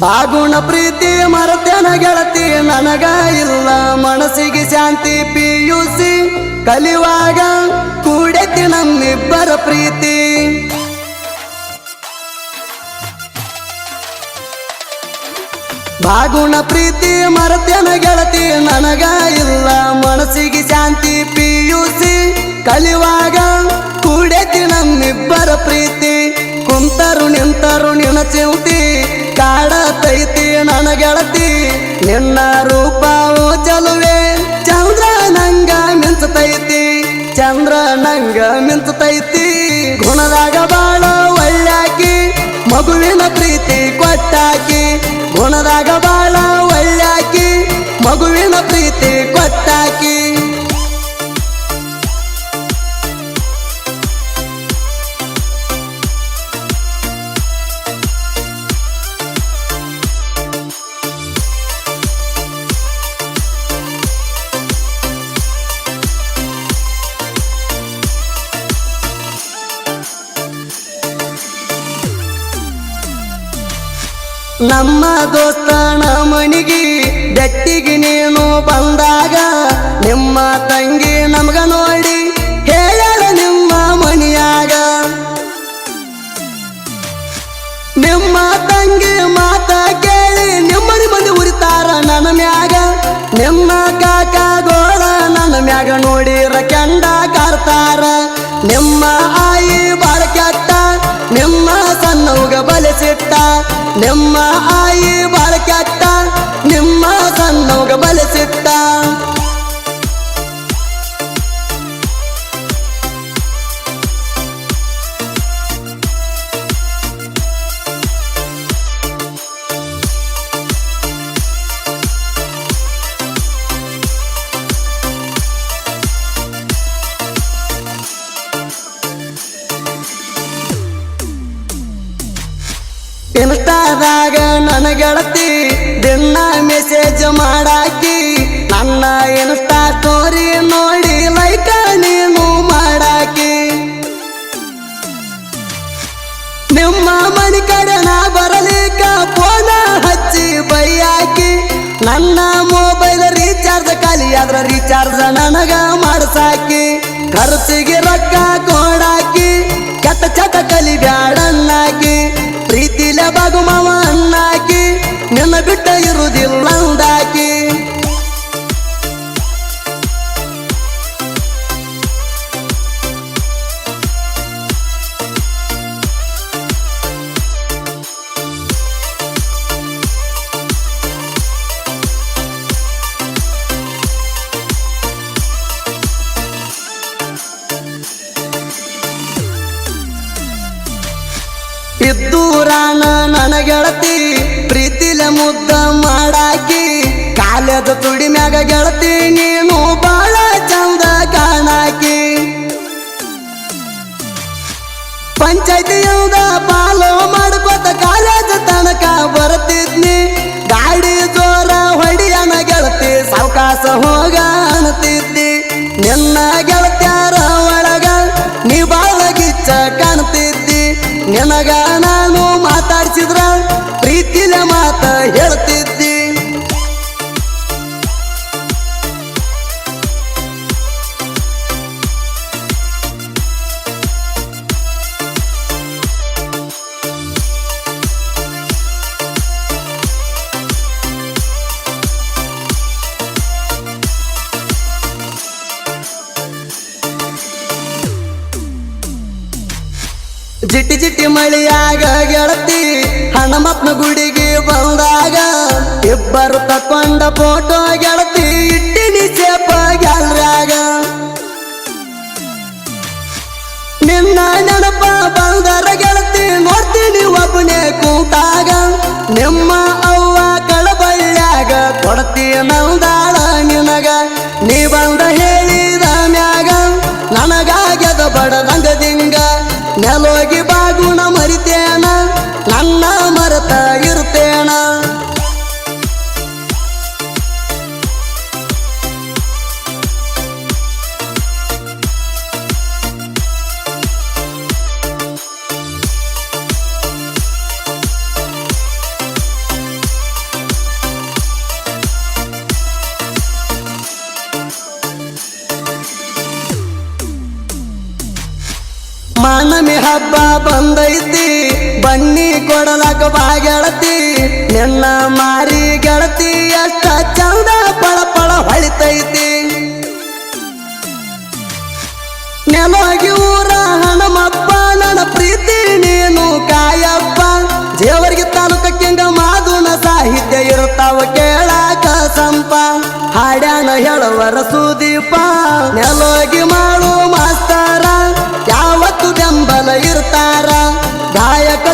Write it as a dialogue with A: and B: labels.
A: ಬಾಗುಣ ಪ್ರೀತಿ ಮರತನ ಗೆಳತಿ ನನಗ ಇಲ್ಲ ಮನಸ್ಸಿಗೆ ಶಾಂತಿ ಪಿಯುಸಿ ಕಲಿಯುವಾಗ ಕೂಡೈತಿ ನಮ್ಮಿಬ್ಬರ ಪ್ರೀತಿ ಬಾಗುಣ ಪ್ರೀತಿ ಮರತನ ಗೆಳತಿ ನನಗ ಇಲ್ಲ ಮನಸ್ಸಿಗೆ ಶಾಂತಿ ಪಿಯುಸಿ ಕಲಿಯುವಾಗ ಕೂಡೈತಿ ನಮ್ಮಿಬ್ಬರ ಪ್ರೀತಿ ಕುಂತರು ನಿಂತರು ನಿನ್ನ ಚಿಂತಿ ಕಾಡತೈತಿ ನನ್ನ ಗೆಳತಿ ನಿನ್ನ ರೂಪವು ಚಲುವೆ ಚಂದ್ರ ನಂಗ ಮಿಂಚತೈತಿ ಚಂದ್ರ ನಂಗ ಮಿಂಚತೈತಿ ಗುಣದಾಗ ಬಾಳ ಒಳ್ಳ್ಯಾಕಿ ಮಗುವಿನ ಪ್ರೀತಿ ಕೊಟ್ಟಾಕಿ ಗುಣದಾಗ ಬಾಳ ಒಳ್ಳ್ಯಾಕಿ ಮಗುವಿನ ಪ್ರೀತಿ ಕೊಟ್ಟಾಕಿ ನಮ್ಮ ದೋಸ್ತನ ಮನಿಗೆ ಬೆಟ್ಟಿಗೆ ನೀನು ಬಂದಾಗ ನಿಮ್ಮ ತಂಗಿ ನಮ್ಗ ನೋಡಿ ಹೇಳಲ ನಿಮ್ಮ ಮನಿಯಾಗ ನಿಮ್ಮ ತಂಗಿ ಮಾತ ಕೇಳಿ ನಿಮ್ಮನಿ ಮಂದಿ ಉರಿತಾರ ನನ್ನ ಮ್ಯಾಗ ನಿಮ್ಮ ಕಾಕಾಗೋಳ ನನ್ನ ಮ್ಯಾಗ ನೋಡಿರ ಕೆಂಡ ಕಾರ್ತಾರ ನಿಮ್ಮ ಆಯಿ ಬಾಳ ಕೆಟ್ಟ ನಿಮ್ಮ ಸಣ್ಣವ್ಗ ಬಲಿಸಿಟ್ಟ ನಿಮ್ಮ ಆಯಿ ಬಾಳ ಕೆಟ್ಟ ನಿಮ್ಮ ಸಣ್ಣವ್ಗ ಬಲಿಸಿಟ್ಟ ಇನ್ಸ್ಟಾದಾಗ ನನ್ನ ಗೆಳತಿ ದಿನ ಮೆಸೇಜ್ ಮಾಡಾಕಿ ನನ್ನ ಇನ್ಸ್ಟಾ ಸ್ಟೋರಿ ನೋಡಿ ಲೈಕ್ ನೀನು ಮಾಡಾಕಿ ನಿಮ್ಮ ಮನಿ ಕಡೆ ನಾ ಬರಲಿಕ್ಕ ಫೋನ ಹಚ್ಚಿ ಬೈಯಾಕಿ ನನ್ನ ಮೊಬೈಲ್ ರೀಚಾರ್ಜ್ ಖಾಲಿ ಆದ್ರ ರೀಚಾರ್ಜ್ ನನಗ ಮಾಡಸಾಕಿ ಖರ್ಚಿಗೆ ರೊಕ್ಕ ಕೊಡಾಕಿ ಕೆಟ್ಟ ಚಟ ಕಲಿ ಬ್ಯಾಡನ್ನಾಕಿ ಪ್ರೀತಿಲ ಬಾಗು ಮಾವ ಅನ್ನಾಕಿ ನಿನ್ನ ಬಿಟ್ಟ ಇರುವುದಿಲ್ಲ ಅಂದಾಕಿ ಇದ್ದೂರಾನ ನನ್ನ ಗೆಳತಿ ಪ್ರೀತಿಲ ಮುದ್ದ ಮಾಡಾಕಿ ಕಾಲದ ತುಡಿ ಮ್ಯಾಗ ಗೆಳತಿ ನೀನು ಬಾಳ ಚಂದ ಕಾಣಾಕಿ ಪಂಚಾಯ್ತಿಯಿಂದ ಪಾಲೋ ಮಾಡ್ಕೊತ ಕಾಲೇಜ್ ತನಕ ಬರ್ತಿದ್ನಿ ಗಾಡಿ ಜೋರ ಹೊಡಿಯನ ಗೆಳತಿ ಸಾವಕಾಶ ಹೋಗ ಅನ್ತಿದ್ದಿ ನಿನ್ನ ಗೆಳತ್ಯಾರ ಒಳಗ ನೀ ಬಾಳ ಗಿಚ್ಚ ಕಾಣ್ತಿದ್ದಿ ನಿನಗ ನಾನು ಮಾತಾಡ್ಸಿದ್ರ ಪ್ರೀತಿಲ ಮಾತ ಹೇಳ್ತಿದ್ದಿ ಜಿಟ್ಟಿ ಜಿಟ್ಟಿ ಮಳಿಯಾಗ ಗೆಳತಿ ಹನುಮಪ್ಪನ ಗುಡಿಗೆ ಬಂದಾಗ ಇಬ್ಬರು ತಕೊಂಡ ಫೋಟೋ ಗೆಳತಿ ಇಟ್ಟಿನಿ ಸೇಪ ಗ್ಯಾಲರಿಯಾಗ ನಿನ್ನ ನೆನಪ ಬಂದರ ಗೆಳತಿ ನೋಡ್ತೀನಿ ಒಬ್ಬನೇ ಕೂತಾಗ ನಿಮ್ಮ ಅವ್ವ ಕಳಬಳ್ಳ್ಯಾಗ ಕೊಡ್ತಿ ನಂದಾಳ ನಿನಗ ನೀ ಬಂದ ಹೇಳಿದ ಮ್ಯಾಗ ನನಗಾಗ್ಯದ ಬಡದಂಗದಿಂಗ ನೆಲೋಗಿ ಬಾಗುಣ ಮರಿತೇನ ನನ್ನ ಮರತ ಇರ್ತೇನ ಹಬ್ಬ ಬಂದೈತಿ ಬನ್ನಿ ಕೊಡಲಕ ಬಾ ಗೆಳತಿ ನಿನ್ನ ಮಾರಿ ಗೆಳತಿ ಅಷ್ಟ ಚಂದ ಪಳ ಪಳ ಹೊಳಿತೈತಿ ನೆಲೋಗಿ ಊರ ಹಣಮಪ್ಪ ನನ್ನ ಪ್ರೀತಿ ನೀನು ಕಾಯಪ್ಪ ಜೇವರ್ಗಿ ತಾಲೂಕ ಕೆಂಗ ಮಾದುನ ಸಾಹಿತ್ಯ ಇರುತ್ತಾವ ಕೇಳಾಕ ಸಂಪ ಹಾಡ್ಯಾನ ಹೇಳುವರ ಸುದೀಪ ನೆಲೋಗಿ ಮಾಡು ಮಾಸ್ತರ ಯಾವತ್ತು ಬೆಂಬಲ ಇರ್ತಾರ ಗಾಯಕ